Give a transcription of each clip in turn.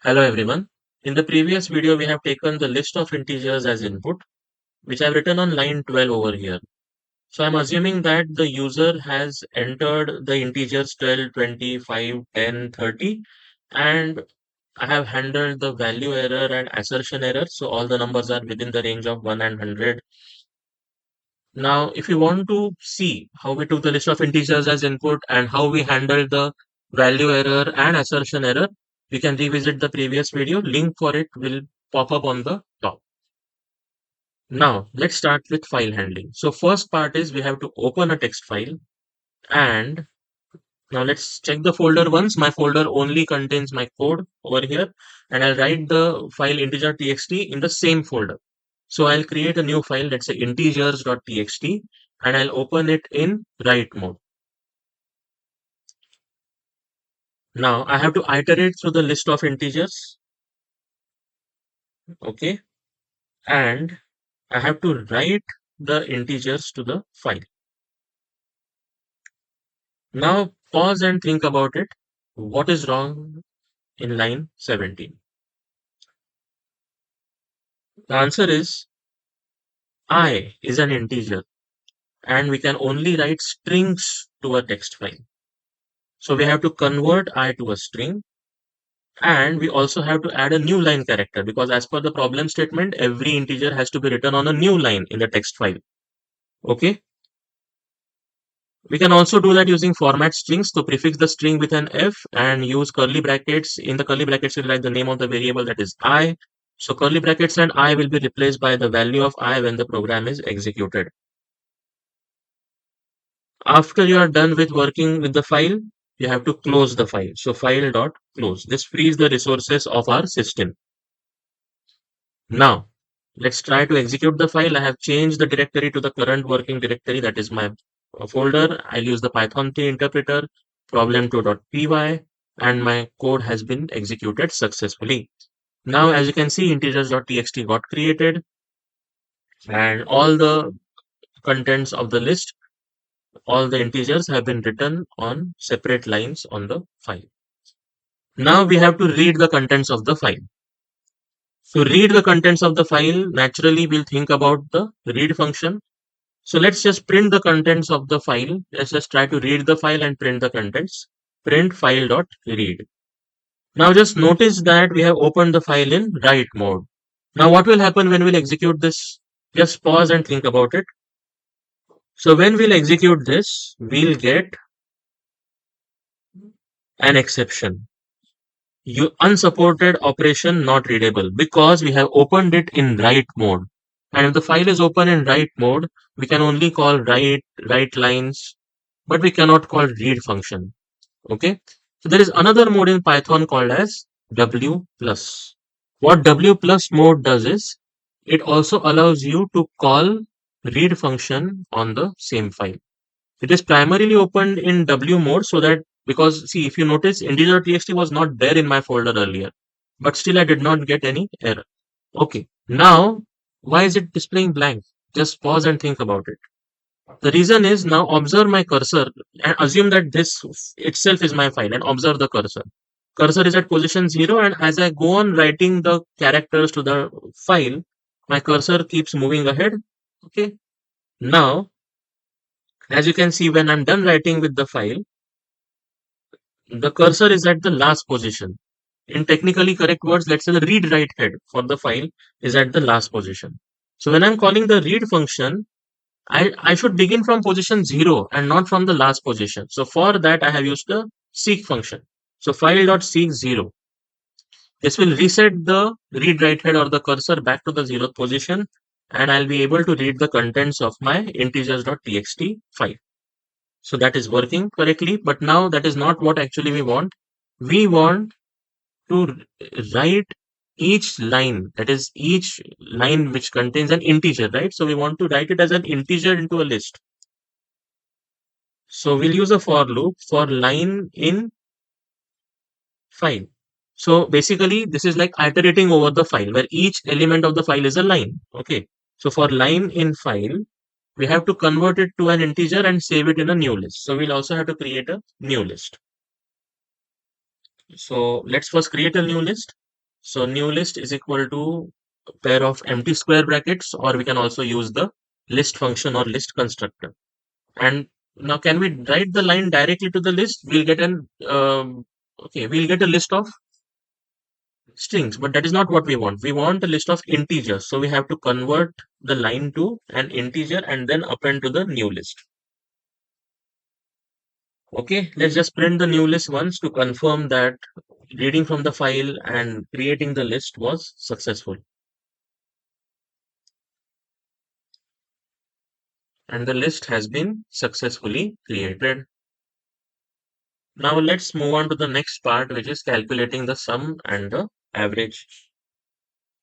Hello everyone. In the previous video, we have taken the list of integers as input, which I've written on line 12 over here. So I'm assuming that the user has entered the integers 12, 25, 10, 30, and I have handled the value error and assertion error. So all the numbers are within the range of 1 and 100. Now, if you want to see how we took the list of integers as input and how we handled the value error and assertion error, we can revisit the previous video. Link for it will pop up on the top. Now, let's start with file handling. So first part is we have to open a text file, and now let's check the folder once. My folder only contains my code over here, and I'll write the file integer.txt in the same folder. So I'll create a new file, let's say integers.txt, and I'll open it in write mode. Now I have to iterate through the list of integers, okay, and I have to write the integers to the file. Now pause and think about it. What is wrong in line 17? The answer is I is an integer, and we can only write strings to a text file. So we have to convert I to a string, and we also have to add a new line character, because as per the problem statement, every integer has to be written on a new line in the text file. Okay. We can also do that using format strings to prefix the string with an F and use curly brackets. In the curly brackets, we write the name of the variable, that is I. So curly brackets and I will be replaced by the value of I when the program is executed. After you are done with working with the file, you have to close the file. So file dot close. This frees the resources of our system. Now, let's try to execute the file. I have changed the directory to the current working directory, that is my folder. I'll use the Python 3 interpreter, problem2.py, and my code has been executed successfully. Now, as you can see, integers.txt got created, and all the contents of the list, all the integers have been written on separate lines on the file. Now we have to read the contents of the file. To read the contents of the file, naturally we'll think about the read function. So let's just print the contents of the file. Let's just try to read the file and print the contents. Print file dot read. Now just notice that we have opened the file in write mode. Now what will happen when we'll execute this? Just pause and think about it. So when we'll execute this, we'll get an exception. Unsupported operation not readable, because we have opened it in write mode. And if the file is open in write mode, we can only call write lines, but we cannot call read function. Okay. So there is another mode in Python called as W plus. What W plus mode does is it also allows you to call read function on the same file. It is primarily opened in W mode, so that, because see, if you notice, integer.txt was not there in my folder earlier, but still I did not get any error. Okay, now why is it displaying blank? Just pause and think about it. The reason is, now observe my cursor and assume that this itself is my file, and observe the cursor. Cursor is at position 0, and as I go on writing the characters to the file, my cursor keeps moving ahead. Okay, now as you can see, when I'm done writing with the file, the cursor is at the last position. In technically correct words, let's say the read write head for the file is at the last position. So when I'm calling the read function, I should begin from position 0 and not from the last position. So for that, I have used the seek function. So file.seek 0. This will reset the read write head or the cursor back to the 0th position, and I'll be able to read the contents of my integers.txt file. So that is working correctly, but now that is not what actually we want. We want to write each line, that is each line which contains an integer, right? So we want to write it as an integer into a list. So we'll use a for loop for line in file. So basically this is like iterating over the file, where each element of the file is a line. Okay. So for line in file, we have to convert it to an integer and save it in a new list. So we'll also have to create a new list. So let's first create a new list. So new list is equal to a pair of empty square brackets, or we can also use the list function or list constructor. And now can we write the line directly to the list? We'll get a list of strings, but that is not what we want. We want a list of integers. So we have to convert the line to an integer and then append to the new list. Okay, let's just print the new list once to confirm that reading from the file and creating the list was successful. And the list has been successfully created. Now let's move on to the next part, which is calculating the sum and the average.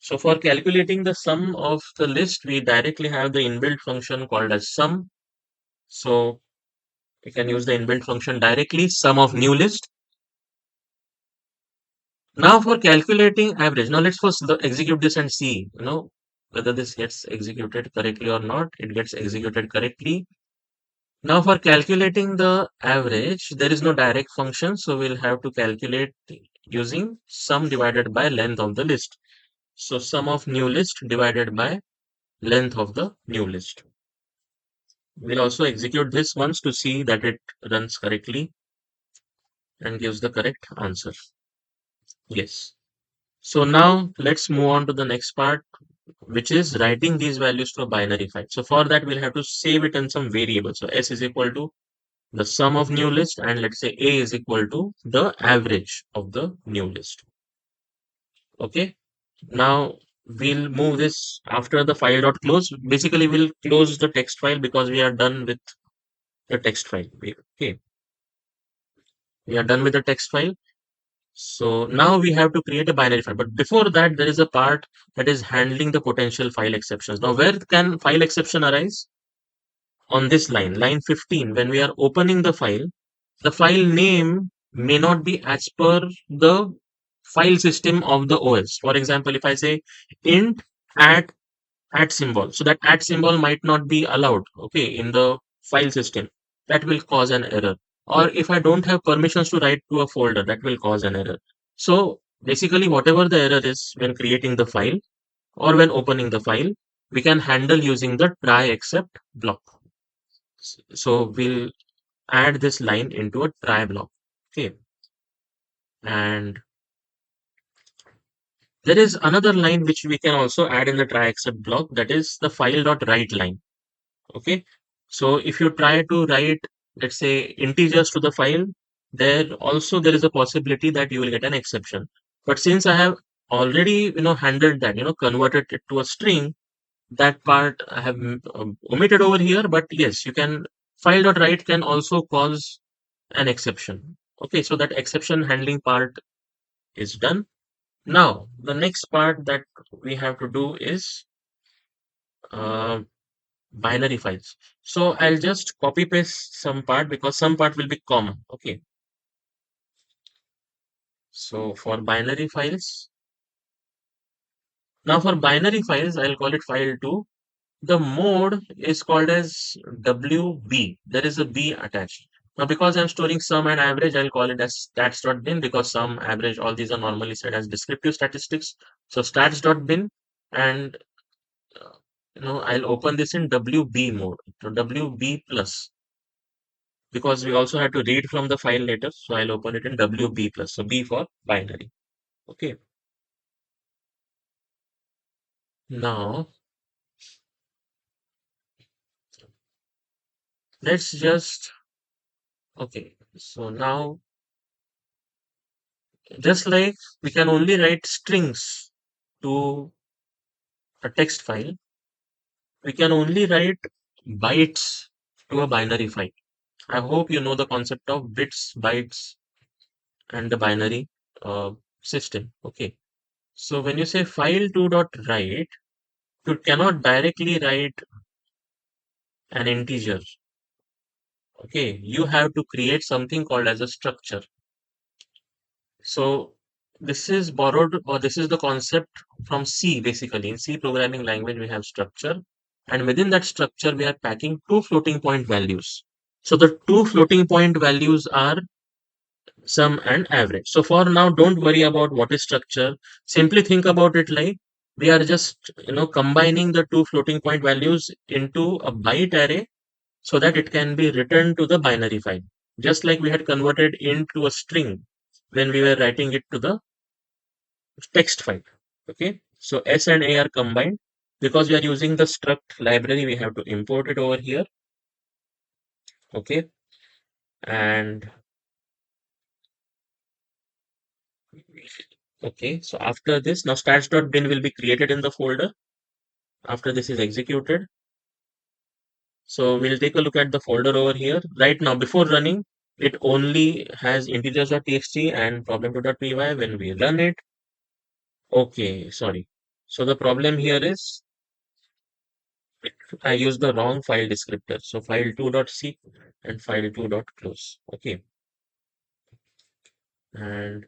So for calculating the sum of the list, we directly have the inbuilt function called as sum. So we can use the inbuilt function directly, sum of new list. Now for calculating average, now let's first execute this and see, whether this gets executed correctly or not. It gets executed correctly. Now for calculating the average, there is no direct function, so we'll have to calculate using sum divided by length of the list. So sum of new list divided by length of the new list. We'll also execute this once to see that it runs correctly and gives the correct answer. Yes. So now let's move on to the next part, which is writing these values to a binary file. So for that, we'll have to save it in some variable. So S is equal to the sum of new list, and let's say A is equal to the average of the new list. Okay. Now we'll move this after the file dot close. Basically, we'll close the text file because we are done with the text file. Okay. We are done with the text file. So now we have to create a binary file. But before that, there is a part that is handling the potential file exceptions. Now, where can file exception arise? On this line 15, when we are opening the file name may not be as per the file system of the OS. For example, if I say int at symbol, so that at symbol might not be allowed, okay, in the file system. That will cause an error. Or if I don't have permissions to write to a folder, that will cause an error. So basically, whatever the error is when creating the file or when opening the file, we can handle using the try except block. So we'll add this line into a try block. Okay. And there is another line which we can also add in the try except block, that is the file dot write line. Okay. So if you try to write, let's say, integers to the file, there is a possibility that you will get an exception. But since I have already, handled that, converted it to a string, that part I have omitted over here. But yes, you can, file dot write can also cause an exception. Okay. So that exception handling part is done. Now, the next part that we have to do is uh, binary files. So I'll just copy paste some part because some part will be common. Okay. So for binary files, now for binary files, I'll call it file 2. The mode is called as WB. There is a B attached. Now, because I'm storing sum and average, I'll call it as stats.bin because sum, average, all these are normally said as descriptive statistics. So stats.bin, and I'll open this in WB mode. So WB plus, because we also have to read from the file later. So I'll open it in WB plus. So B for binary. Okay. Now let's just, okay. So now, just like we can only write strings to a text file, we can only write bytes to a binary file. I hope you know the concept of bits, bytes, and the binary system. Okay. So when you say file2 dot write, you cannot directly write an integer. Okay, you have to create something called as a structure. So this is borrowed, or this is the concept from C. Basically, in C programming language, we have structure, and within that structure, we are packing two floating point values. So the two floating point values are sum and average. So for now, don't worry about what is structure. Simply think about it like we are just combining the two floating point values into a byte array so that it can be returned to the binary file, just like we had converted into a string when we were writing it to the text file. Okay, so S and A are combined because we are using the struct library. We have to import it over here. Okay, and okay, so after this, now stats.bin will be created in the folder after this is executed. So we'll take a look at the folder over here. Right now, before running, it only has integers.txt and problem2.py. When we run it, okay, sorry. So the problem here is I used the wrong file descriptor. So file2.seek and file2.close. Okay, and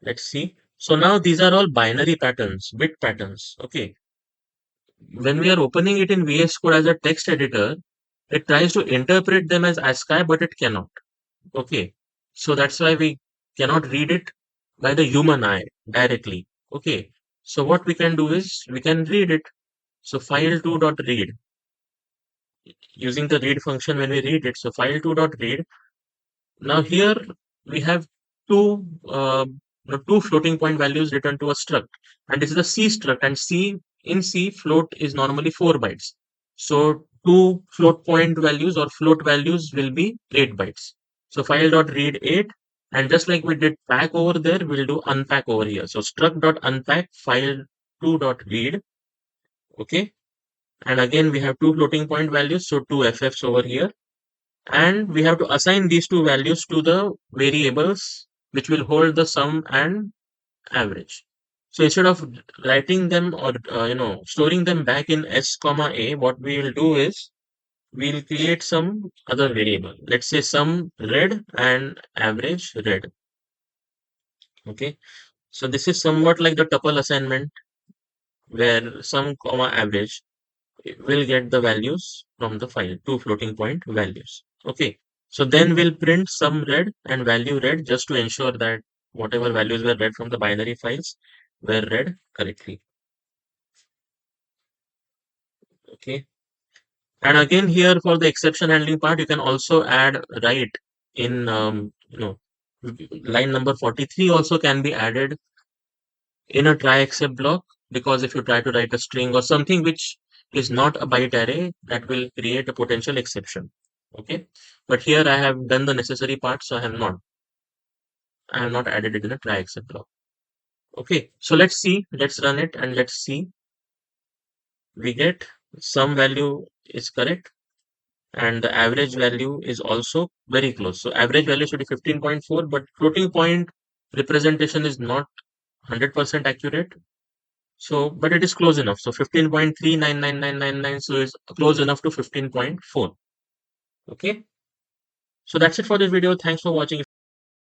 let's see. So now these are all binary patterns, bit patterns. Okay, when we are opening it in VS Code as a text editor, it tries to interpret them as ASCII, but it cannot. Okay, so that's why we cannot read it by the human eye directly. Okay, so what we can do is we can read it. So file2.read using the read function when we read it. So file2.read. Now here we have two two floating point values returned to a struct, and this is a C struct, and C in C float is normally 4 bytes. So two float point values or float values will be 8 bytes. So file.read 8, and just like we did pack over there, we'll do unpack over here. So struct.unpack file2.read. Okay, and again we have two floating point values, so two FFs over here, and we have to assign these two values to the variables which will hold the sum and average. So instead of writing them or storing them back in s comma a, what we will do is we'll create some other variable. Let's say sum red and average red. Okay, so this is somewhat like the tuple assignment where sum comma average will get the values from the file, two floating point values. Okay, so then we'll print some red and value red just to ensure that whatever values were read from the binary files were read correctly. Okay, and again here for the exception handling part, you can also add write in line number 43 also can be added in a try except block, because if you try to write a string or something which is not a byte array, that will create a potential exception. Okay, but here I have done the necessary part, so I have not added it in a try except block. Okay, so let's run it and let's see. We get some value is correct and the average value is also very close. So average value should be 15.4, but floating point representation is not 100% accurate. So, but it is close enough. So 15.399999, so it's close enough to 15.4. Okay. So that's it for this video. Thanks for watching.